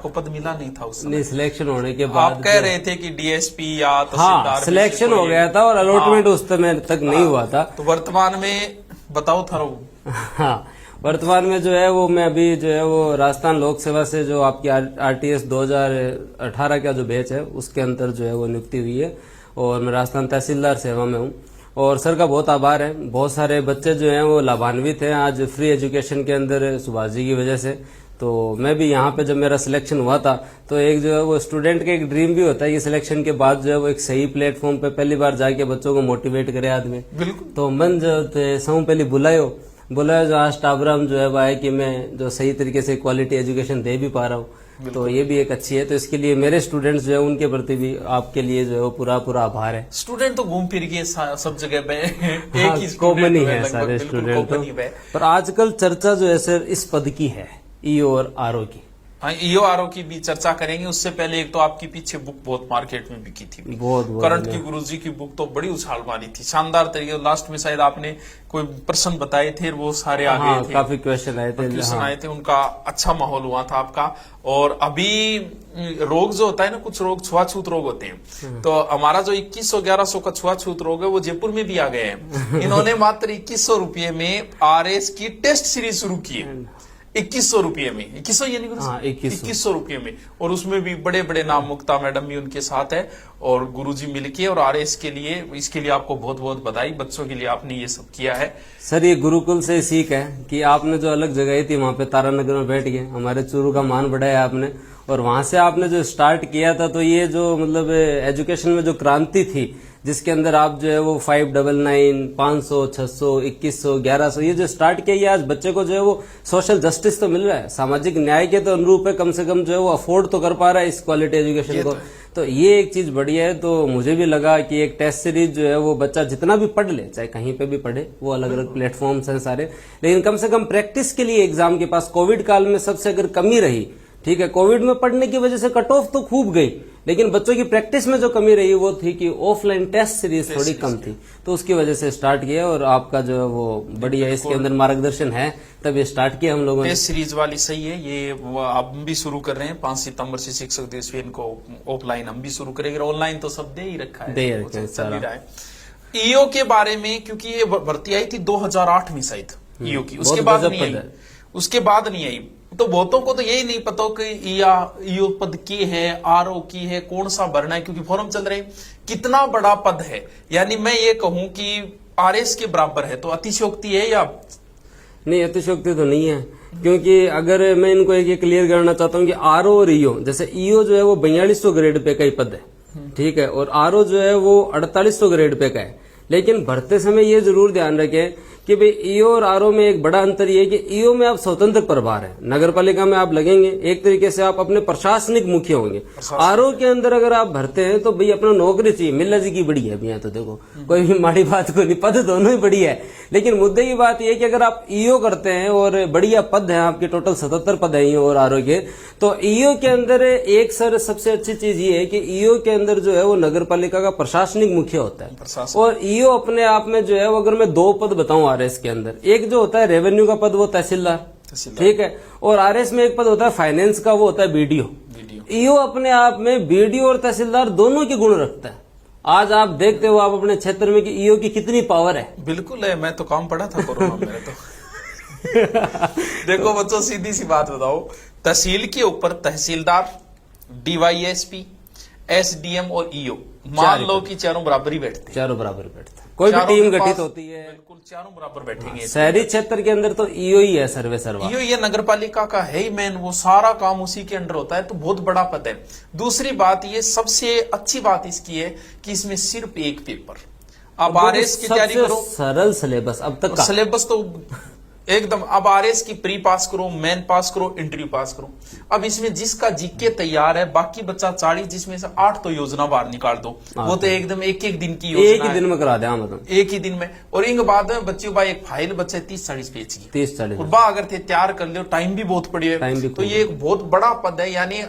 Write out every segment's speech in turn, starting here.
को पद मिला नहीं था उस समय। नहीं, सिलेक्शन होने के बाद आप कह रहे थे कि डीएसपी या हाँ सिलेक्शन हो गया था और अलॉटमेंट उस समय तक नहीं हुआ था। तो वर्तमान में बताओ था हाँ वर्तमान में जो है वो मैं अभी जो है वो राजस्थान लोक सेवा से जो आपकी आरटीएस 2018 का जो बैच है उसके अंतर जो है वो नियुक्ति हुई है और मैं राजस्थान तहसीलदार सेवा में हूँ। और सर का बहुत आभार है, बहुत सारे बच्चे जो हैं वो लाभान्वित हैं आज फ्री एजुकेशन के अंदर सुभाष जी की वजह से। तो मैं भी यहाँ पे जब मेरा सिलेक्शन हुआ था तो एक जो है वो स्टूडेंट का एक ड्रीम भी होता है कि सिलेक्शन के बाद जो है वो एक सही प्लेटफॉर्म पे पहली बार जाके बच्चों को मोटिवेट करे आदमी। बिल्कुल। तो मन जो सौ पहले बुलायो जो आज टाबराम जो है वो है कि मैं जो सही तरीके से क्वालिटी एजुकेशन दे भी पा रहा हूँ, तो ये भी एक अच्छी है। तो इसके लिए मेरे स्टूडेंट्स जो है उनके प्रति भी आपके लिए जो है वो पूरा आभार है। स्टूडेंट तो घूम फिर के सब जगह पे हाँ, एक ही कॉमन ही है सारे स्टूडेंट तो। पर आजकल चर्चा जो है सर इस पद की है, ईओ और आरओ की। हाँ ईओ आरओ की भी चर्चा करेंगे। उससे पहले एक तो आपकी पीछे बुक बहुत मार्केट में बिकी थी, बहुत करंट की गुरुजी की बुक तो बड़ी उछाल मारी थी, शानदार तरीके। लास्ट में शायद आपने कोई प्रश्न बताए थे, वो सारे आ गए थे, काफी क्वेश्चन आए थे, उनका अच्छा माहौल हुआ था आपका। और अभी रोग जो होता है ना, कुछ रोग छुआछूत रोग होते हैं, तो हमारा जो 2100-1100 का छुआछूत रोग है वो जयपुर में भी आ गए हैं। इन्होंने मात्र 2100 रुपये में आरएस की टेस्ट सीरीज शुरू की है। 2100 रुपये में, 2100 यानी 2100 रुपये में, और उसमें भी बड़े बड़े नाम, मुक्ता मैडम भी उनके साथ है और गुरुजी मिलके। और आरएस के लिए, इसके लिए आपको बहुत बहुत बधाई। बच्चों के लिए आपने ये सब किया है सर। ये गुरुकुल से सीख है कि आपने जो अलग जगह थी वहां पे तारानगर में बैठ गए, हमारे चूरू का मान बढ़ाया आपने, और वहां से आपने जो स्टार्ट किया था तो ये जो मतलब एजुकेशन में जो क्रांति थी जिसके अंदर आप जो है वो 599, 500, 600, 2100, 1100 ये जो स्टार्ट किया, ये आज बच्चे को जो है वो सोशल जस्टिस तो मिल रहा है, सामाजिक न्याय के तो अनुरूप है, कम से कम जो है वो अफोर्ड तो कर पा रहा है इस क्वालिटी एजुकेशन को। तो ये एक चीज बढ़िया है। तो मुझे भी लगा कि एक टेस्ट सीरीज जो है वो बच्चा जितना भी पढ़ ले, चाहे कहीं पे भी पढ़े, वो अलग अलग प्लेटफॉर्म्स हैं सारे, लेकिन कम से कम प्रैक्टिस के लिए एग्जाम के पास कोविड काल में सबसे अगर कमी रही, ठीक है, कोविड में पढ़ने की वजह से कट ऑफ तो खूब गई, लेकिन बच्चों की प्रैक्टिस में जो कमी रही वो थी कि ऑफलाइन टेस्ट सीरीज थोड़ी कम थी, तो उसकी वजह से स्टार्ट किया। और आपका जो है वो बढ़िया इसके अंदर मार्गदर्शन है, तब ये स्टार्ट किया हम लोगों ने। टेस्ट सीरीज वाली सही है, ये हम भी शुरू कर रहे हैं 5 सितंबर से शिक्षक दिवस पे इनको ऑफलाइन हम भी शुरू करेंगे। ऑनलाइन तो सब दे ही रखा है, ईओ के बारे में, क्योंकि ये भर्ती आई थी 2008 में शायद ईओ की, उसके बाद नहीं आई। तो बहुतों को तो यही नहीं पता कि ईओ पद की है, आरओ की है, कौन सा भरना है, क्योंकि फॉर्म चल रहे हैं। कितना बड़ा पद है, यानी मैं ये कहूं कि आरएस के बराबर है, तो अतिशयोक्ति है या नहीं? अतिशयोक्ति तो नहीं है, क्योंकि अगर मैं इनको एक क्लियर करना चाहता हूं कि आरओ और ईओ, जैसे ईओ जो है वो 4200 ग्रेड पे का ही पद है, ठीक है, और आरओ जो है वो 4800 ग्रेड पे का है। लेकिन भरते समय ये जरूर ध्यान रखें कि भाई ईओ और आरओ में एक बड़ा अंतर ये है कि ईओ में आप स्वतंत्र प्रभार है, नगर पालिका में आप लगेंगे, एक तरीके से आप अपने प्रशासनिक मुखिया होंगे। आरओ के अंदर अगर आप भरते हैं तो भाई अपना नौकरी चाहिए। मिल्ला जी की बड़ी है भैया, तो देखो कोई भी माड़ी बात को नहीं, पद दोनों ही बड़ी है, लेकिन मुद्दे की बात यह है कि अगर आप ईओ करते हैं और बढ़िया पद है आपके, टोटल 77 पद है ईओ और आरओ के, तो ईओ के अंदर एक सर सबसे अच्छी चीज ये है कि ईओ के अंदर जो है वो नगर पालिका का प्रशासनिक मुखिया होता है, और ईओ अपने आप में जो है वो, अगर मैं 2 पद बताऊं आरएस के अंदर, एक जो होता है रेवेन्यू का पद वो तहसीलदार, ठीक है, और आरएस में एक पद होता है फाइनेंस का, वो होता है बीडीओ। ईओ अपने आप में बीडीओ और तहसीलदार दोनों के गुण रखता है। आज आप देखते हो आप अपने क्षेत्र में कि ईओ की कितनी पावर है। बिल्कुल है, मैं तो काम पढ़ा था कोरोना में तो देखो बच्चों, सीधी सी बात बताओ, तहसील के ऊपर तहसीलदार, डीवाईएसपी, एसडीएम और ईओ, मान लो कि चारों बराबर ही बैठते हैं, चारों बराबर बैठते हैं, कोई भी टीम गठित होती है, बिल्कुल चारों बराबर बैठेंगे। शहरी क्षेत्र के अंदर तो ईओ ही है सर्वे सर्वा, ईओ ये नगर पालिका का है ही मेन, वो सारा काम उसी के अंडर होता है, तो बहुत बड़ा पद है। दूसरी बात, ये सबसे अच्छी बात इसकी है कि इसमें सिर्फ एक पेपर, आप आरएस की तैयारी करो, सरल सिलेबस अब तक का सिलेबस तो एकदम, अब आरएस की प्री पास करो, मेन पास करो, इंटरव्यू पास करो। अब इसमें जिसका जीके तैयार है, बाकी बच्चा 40, जिसमें से 8 तो योजना बाहर निकाल दो, वो तो एकदम एक दिन की योजना, एक ही दिन में करा दे, मतलब एक ही दिन में। और इनके बाद में बच्चों का एक फाइल बच्चे 30-40 पेज की, 30-40, और बा अगर तैयार कर लो, टाइम भी बहुत पड़ी है, तो ये एक बहुत बड़ा पद है। यानी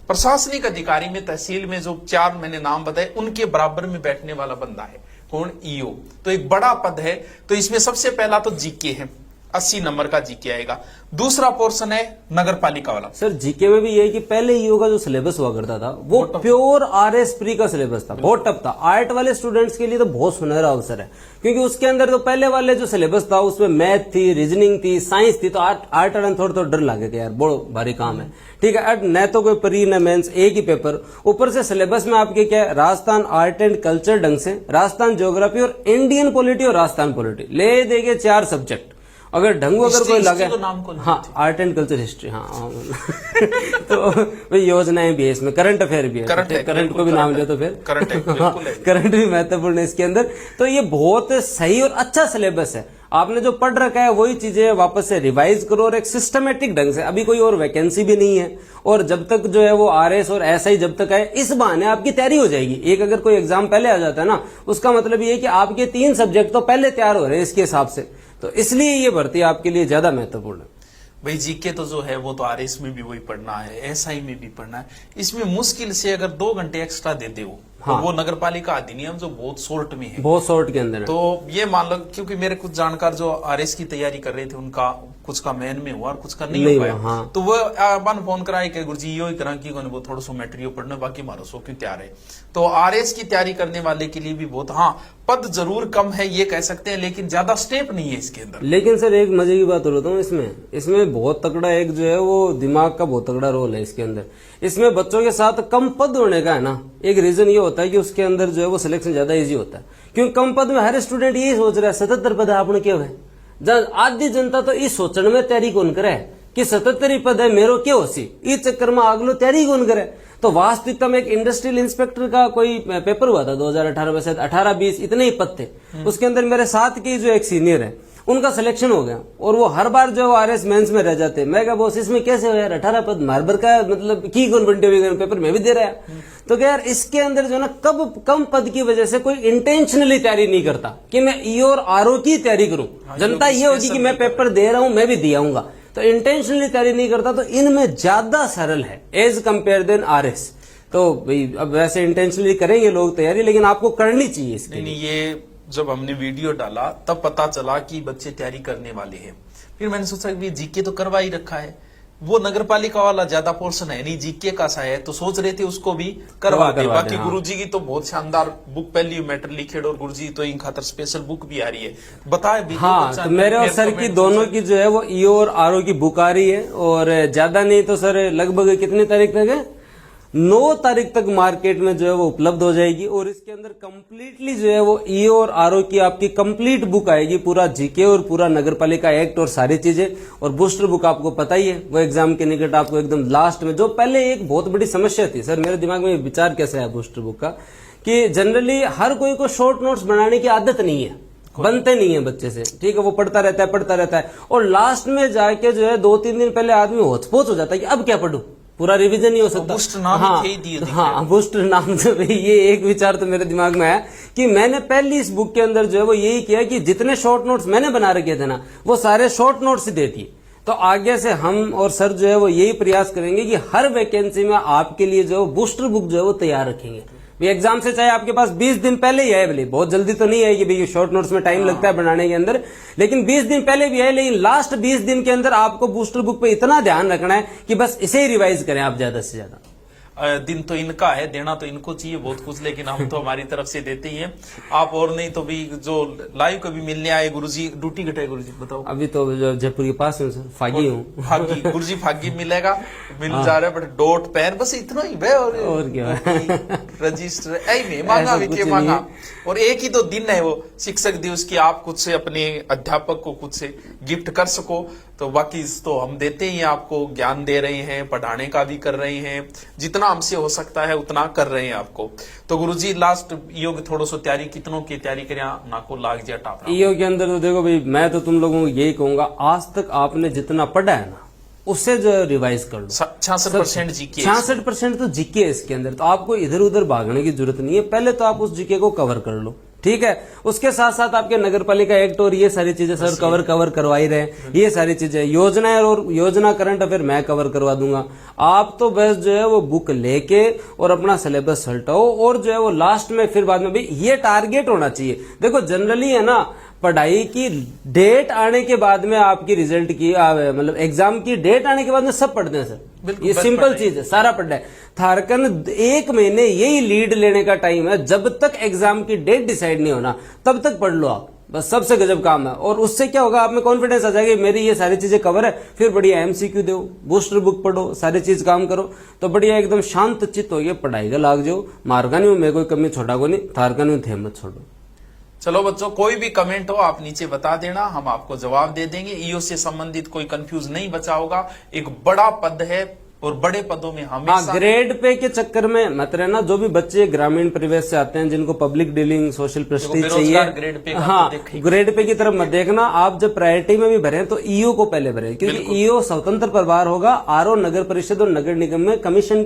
प्रशासनिक अधिकारी में तहसील में जो 4 मैंने नाम बताए, उनके बराबर में बैठने वाला बंदा है कौन? ईओ। तो एक बड़ा पद है। तो इसमें सबसे पहला तो जीके है, 80 नंबर का जीके आएगा। दूसरा पोर्शन है नगर पालिका वाला। सर जीके में भी ये है कि पहले ईओ का जो सिलेबस हुआ करता था वो प्योर आरएस प्री का सिलेबस था, बहुत टफ था। आर्ट वाले स्टूडेंट्स के लिए तो बहुत सुनहरा अवसर है, क्योंकि उसके अंदर तो पहले वाले जो सिलेबस था उसमें मैथ थी, रीजनिंग थी, साइंस थी, तो आर्ट वाले थोड़ा डर लगे कि यार बहुत भारी काम है। ठीक है, न तो कोई प्री न मेंस, एक ही पेपर। ऊपर से सिलेबस में आपके क्या है, राजस्थान आर्ट एंड कल्चर ढंग से, राजस्थान ज्योग्राफी और इंडियन पॉलिटी और राजस्थान पॉलिटी ले देंगे 4 सब्जेक्ट। अगर ढंग अगर कोई लगे, हाँ आर्ट एंड कल्चर हिस्ट्री, हाँ तो भाई योजनाएं भी है इसमें, करंट अफेयर भी है, करंट को भी नाम लिया तो फिर करंट भी महत्वपूर्ण है इसके अंदर। तो ये बहुत सही और अच्छा सिलेबस है। आपने जो पढ़ रखा है वही चीजें वापस से रिवाइज करो और एक सिस्टमेटिक ढंग से। अभी कोई और वैकेंसी भी नहीं है, और जब तक जो है वो आरएस और एसआई जब तक आए, इस बहाने आपकी तैयारी हो जाएगी। एक अगर कोई एग्जाम पहले आ जाता है ना, उसका मतलब ये है कि आपके 3 सब्जेक्ट तो पहले तैयार हो रहे हैं इसके हिसाब से। तो इसलिए ये भर्ती आपके लिए ज्यादा महत्वपूर्ण है। भाई जीके तो जो है वो तो आरएस में भी वही पढ़ना है, एसआई में भी पढ़ना है। इसमें मुश्किल से अगर 2 घंटे एक्स्ट्रा देते हो, हाँ। तो वो नगर पालिका अधिनियम जो बहुत शॉर्ट में है, बहुत शॉर्ट के अंदर है। तो ये मान लो, क्योंकि मेरे कुछ जानकार जो आरएस की तैयारी कर रहे थे, उनका कुछ का मेन में हुआ और कुछ का नहीं हो पाया, हाँ। तो वो अपन फोन कराए कि गुरुजी यो ही करा कि वो थोड़ा सा मटेरियल पढ़ना, बाकी मारो सो क्यों तैयार है। तो आरएस की तैयारी करने वाले के लिए भी बहुत, हाँ पद जरूर कम है ये कह सकते हैं, लेकिन ज्यादा स्टेप नहीं है इसके अंदर। लेकिन सर एक मजे की बात बताता हूँ, इसमें बहुत तगड़ा एक जो है वो दिमाग का बहुत तगड़ा रोल है इसके अंदर। इसमें बच्चों के साथ कम पद होने का है ना, एक रीजन ये होता है कि उसके अंदर जो है वो सिलेक्शन ज्यादा इजी होता है, क्योंकि कम पद में हर स्टूडेंट यही सोच रहा है 77 पद है आपने क्यों है। आधी जनता तो इस सोचने में तैयारी कौन करे कि 77 पद है मेरो क्यों होसी, इस चक्कर में आगलो तैयारी कौन करे। तो वास्तविकता में एक इंडस्ट्रियल इंस्पेक्टर का कोई पेपर हुआ था 2018 में, शायद 18-20 इतने ही पद थे। उसके अंदर मेरे साथ के जो एक सीनियर है उनका सिलेक्शन हो गया, और वो हर बार जो आरएस मेंस में रह जाते। मैं क्या बॉस इसमें कैसे हो यार, 18 पद मारबर का मतलब की कौन बंटे हुए पेपर में भी दे रहा है। तो क्या यार इसके अंदर जो ना कम पद की वजह से कोई इंटेंशनली तैयारी नहीं करता कि मैं ईओ और आरओ की तैयारी करूं। जनता ये होगी कि मैं पेपर दे रहा हूं मैं भी दिया आऊंगा, तो इंटेंशनली तैयारी नहीं करता। तो इनमें ज्यादा सरल है एज कंपेयर देन आरएस। तो भाई अब वैसे इंटेंशनली करेंगे लोग तैयारी, लेकिन आपको करनी चाहिए इसके लिए। ये जब हमने वीडियो डाला तब पता चला कि बच्चे तैयारी करने वाले हैं। फिर मैंने सोचा कि जीके तो करवा ही रखा है, वो नगर पालिका वाला ज्यादा पोर्शन है नहीं, जीके का सा है, तो सोच रहे थे उसको भी करवा दे। बाकी हाँ। गुरुजी की तो बहुत शानदार बुक पहली मैटर लिखेड, और गुरुजी तो इन खातर स्पेशल बुक भी आ रही है, बताए भी। हाँ, तो मेरे और सर की दोनों की जो है वो ईओ और आरओ की बुक आ रही है, और ज्यादा नहीं तो सर लगभग कितनी तारीख तक है, 9 तारीख तक मार्केट में जो है वो उपलब्ध हो जाएगी। और इसके अंदर कंप्लीटली जो है वो ईओ और आरओ की आपकी कंप्लीट बुक आएगी, पूरा जीके और पूरा नगरपालिका एक्ट और सारी चीजें। और बूस्टर बुक आपको पता ही है, वो एग्जाम के निकट आपको एकदम लास्ट में, जो पहले एक बहुत बड़ी समस्या थी सर मेरे दिमाग में विचार कैसे है बूस्टर बुक का, कि जनरली हर कोई को शॉर्ट नोट्स बनाने की आदत नहीं है, बनते नहीं है बच्चे से। ठीक है, वो पढ़ता रहता है और लास्ट में जाके जो है 2-3 दिन पहले आदमी होचपोच हो जाता है कि अब क्या पढ़ूं, पूरा रिवीजन नहीं हो सकता। बूस्टर नाम हाँ, ही दिए हाँ बूस्टर नाम से ये एक विचार तो मेरे दिमाग में है कि मैंने पहली इस बुक के अंदर जो है वो यही किया कि जितने शॉर्ट नोट्स मैंने बना रखे थे ना वो सारे शॉर्ट नोट्स ही देती। तो आगे से हम और सर जो है वो यही प्रयास करेंगे कि हर वैकेंसी में आपके लिए जो बूस्टर बुक जो है वो तैयार रखेंगे। एग्जाम से चाहे आपके पास 20 दिन पहले ही आए, भले बहुत जल्दी तो नहीं आएगी भाई, शॉर्ट नोट्स में टाइम लगता है बनाने के अंदर, लेकिन 20 दिन पहले भी आए, लेकिन लास्ट 20 दिन के अंदर आपको बूस्टर बुक पे इतना ध्यान रखना है कि बस इसे ही रिवाइज करें आप ज्यादा से ज्यादा। दिन तो इनका है, देना तो इनको चाहिए बहुत कुछ, लेकिन हम तो हमारी तरफ से देते ही हैं। आप और नहीं तो भी जो लाइव कभी मिलने आए, गुरुजी ड्यूटी घटे, गुरुजी बताओ। अभी तो जयपुर के पास हूँ सर, फागी हूँ। फागी गुरुजी फागी मिलेगा, मिल जा रहा है, बट डॉट पेन बस इतना ही है, और क्या रजिस्टर नहीं मांगा भी क्या मांगा। और एक ही तो दिन है वो शिक्षक दिवस की, आप कुछ से अपने अध्यापक को कुछ से गिफ्ट कर सको, तो बाकी तो हम देते ही आपको, ज्ञान दे रहे हैं, पढ़ाने का भी कर रहे हैं, जितना हमसे हो सकता है उतना कर रहे हैं आपको। तो गुरुजी लास्ट ईओ की थोड़ा सा तैयारी, कितनों की तैयारी करें ना को लाग जाए टाप। ईओ के अंदर तो देखो भाई, मैं तो तुम लोगों को यही कहूंगा, आज तक आपने जितना पढ़ा है ना उससे जो रिवाइज कर लो। 66% जीके, 66% तो जीके है इसके अंदर, तो आपको इधर उधर भागने की जरूरत नहीं है। पहले तो आप उस जीके को कवर कर लो, ठीक है। उसके साथ साथ आपके नगरपालिका एक्ट और ये सारी चीजें सर कवर करवा ही रहे, ये सारी चीजें, योजनाएं और योजना करंट अफेयर मैं कवर करवा दूंगा। आप तो बस जो है वो बुक लेके और अपना सिलेबस हटाओ, और जो है वो लास्ट में फिर बाद में भी ये टारगेट होना चाहिए। देखो जनरली है ना, पढ़ाई की डेट आने के बाद में आपकी रिजल्ट की मतलब एग्जाम की डेट आने के बाद में सब पढ़ते हैं सर। ये सिंपल चीज है, सारा पढ़ना है। थारकन 1 महीने यही लीड लेने का टाइम है, जब तक एग्जाम की डेट डिसाइड नहीं होना तब तक पढ़ लो आप, बस सबसे गजब काम है। और उससे क्या होगा, आप में कॉन्फिडेंस आ जाएगा, मेरी ये सारी चीजें कवर है। फिर बढ़िया एमसीक्यू दो, बूस्टर बुक पढ़ो, सारी चीज काम करो, तो बढ़िया एकदम शांत चित्त हो गया, पढ़ाई का लाग जाओ। मारगा नहीं, मैं कोई कमी छोटा को नहीं, थारकन में थे मत छोड़ो। चलो बच्चों, कोई भी कमेंट हो आप नीचे बता देना, हम आपको जवाब दे देंगे। ईओ से संबंधित कोई कंफ्यूज नहीं बचा होगा। एक बड़ा पद है और बड़े पदों में हमेशा ग्रेड पे के चक्कर में मत रहना। जो भी बच्चे ग्रामीण परिवेश से आते हैं, जिनको पब्लिक डीलिंग, सोशल प्रेस्टीज चाहिए, ग्रेड पे हाँ, ग्रेड पे की तरफ मत देखना। आप जब प्रायोरिटी में भी भरे तो ईओ को पहले भरे, क्योंकि ईओ स्वतंत्र प्रभार होगा। आरओ नगर परिषद और नगर निगम में कमिश्नर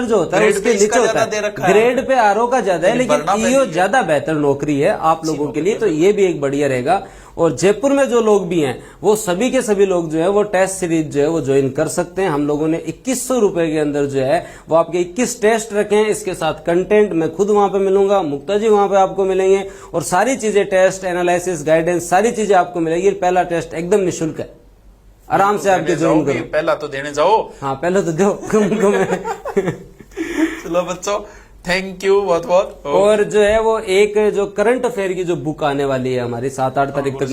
जो होता है उसके नीचे होता है। ग्रेड पे आरओ का ज्यादा है, लेकिन ईओ ज्यादा बेहतर नौकरी है आप लोगों के लिए, तो ये भी एक बढ़िया रहेगा। और जयपुर में जो लोग भी हैं, वो सभी के सभी लोग जो है वो टेस्ट सीरीज जो है वो ज्वाइन कर सकते हैं। हम लोगों ने 2100 रुपए के अंदर जो है वो आपके 21 टेस्ट रखे हैं, इसके साथ कंटेंट मैं खुद वहां पे मिलूंगा, मुक्ता जी वहां पे आपको मिलेंगे, और सारी चीजें, टेस्ट एनालिसिस, गाइडेंस, सारी चीजें आपको मिलेगी। पहला टेस्ट एकदम निःशुल्क है, आराम से आपके ज्वाइन करो। पहला तो देने जाओ, हाँ पहले तो दो। चलो बच्चों, थैंक यू बहुत बहुत। और जो है वो एक जो करंट अफेयर की जो बुक आने वाली है हमारी 7-8 तारीख तक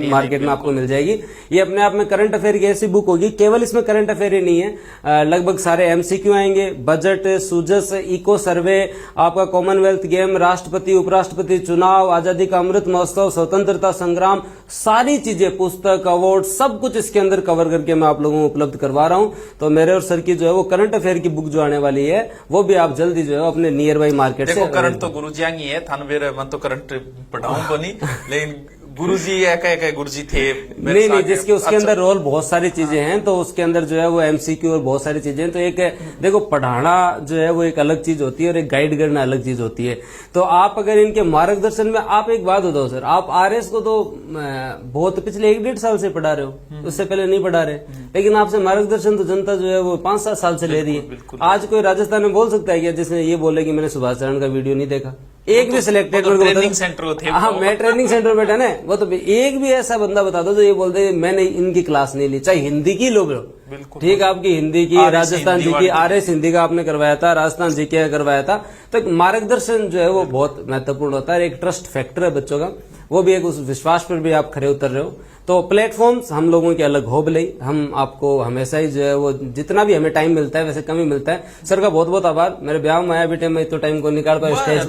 मार्केट में आपको मिल जाएगी। ये अपने आप में करंट अफेयर की ऐसी बुक होगी, केवल इसमें करंट अफेयर ही नहीं है, लगभग सारे एमसीक्यू आएंगे, बजट, सूजस, इको सर्वे, आपका कॉमनवेल्थ गेम, राष्ट्रपति उपराष्ट्रपति चुनाव, आजादी का अमृत महोत्सव, स्वतंत्रता संग्राम, सारी चीजें, पुस्तक, अवार्ड, सब कुछ इसके अंदर कवर करके मैं आप लोगों को उपलब्ध करवा रहा हूं। तो मेरे और सर की जो है वो करंट अफेयर की बुक जो आने वाली है, वो भी आप जल्दी जो है अपने नियर बाई मार्केट से। देखो करंट तो गुरुजी ही है, थानवेर मन तो करंट पढ़ाऊं को नहीं, लेकिन गुरुजी एक गुरुजी थे नहीं, जिसके उसके अंदर रोल बहुत सारी चीजें हैं, तो उसके अंदर जो है वो एमसीक्यू और बहुत सारी चीजें हैं। तो एक देखो, पढ़ाना जो है वो एक अलग चीज होती है और एक गाइड करना अलग चीज होती है। तो आप अगर इनके मार्गदर्शन में, आप एक बात बताओ सर, आप आरएस को तो बहुत पिछले 1-1.5 साल से पढ़ा रहे हो, उससे पहले नहीं पढ़ा रहे, लेकिन आपसे मार्गदर्शन तो जनता जो है वो 5-7 साल से ले रही है। आज कोई राजस्थान में बोल सकता है क्या जिसने ये बोले कि मैंने सुभाष चरण का वीडियो नहीं देखा? एक भी सिलेक्टेड ट्रेनिंग सेंटर थे। हाँ, मैं ट्रेनिंग सेंटर में बैठा ना, वो तो एक भी ऐसा बंदा बता दो जो ये बोलते मैंने इनकी क्लास नहीं ली, चाहे हिंदी की लो, ठीक, आपकी हिंदी की, राजस्थान जी की, आरएस हिंदी का आपने करवाया था, राजस्थान जी का करवाया था। तो एक मार्गदर्शन जो है वो बहुत महत्वपूर्ण होता है, एक ट्रस्ट फैक्टर है बच्चों का, वो भी एक उस विश्वास पर भी आप खरे उतर रहे हो। तो प्लेटफॉर्म्स हम लोगों के अलग हो भले, हम आपको हमेशा ही जो है वो जितना भी हमें टाइम मिलता है वैसे कम ही मिलता है। सर का बहुत बहुत आभार, मेरे ब्याह में आया बेटे, मैं इतना टाइम को निकाल पाया स्टेज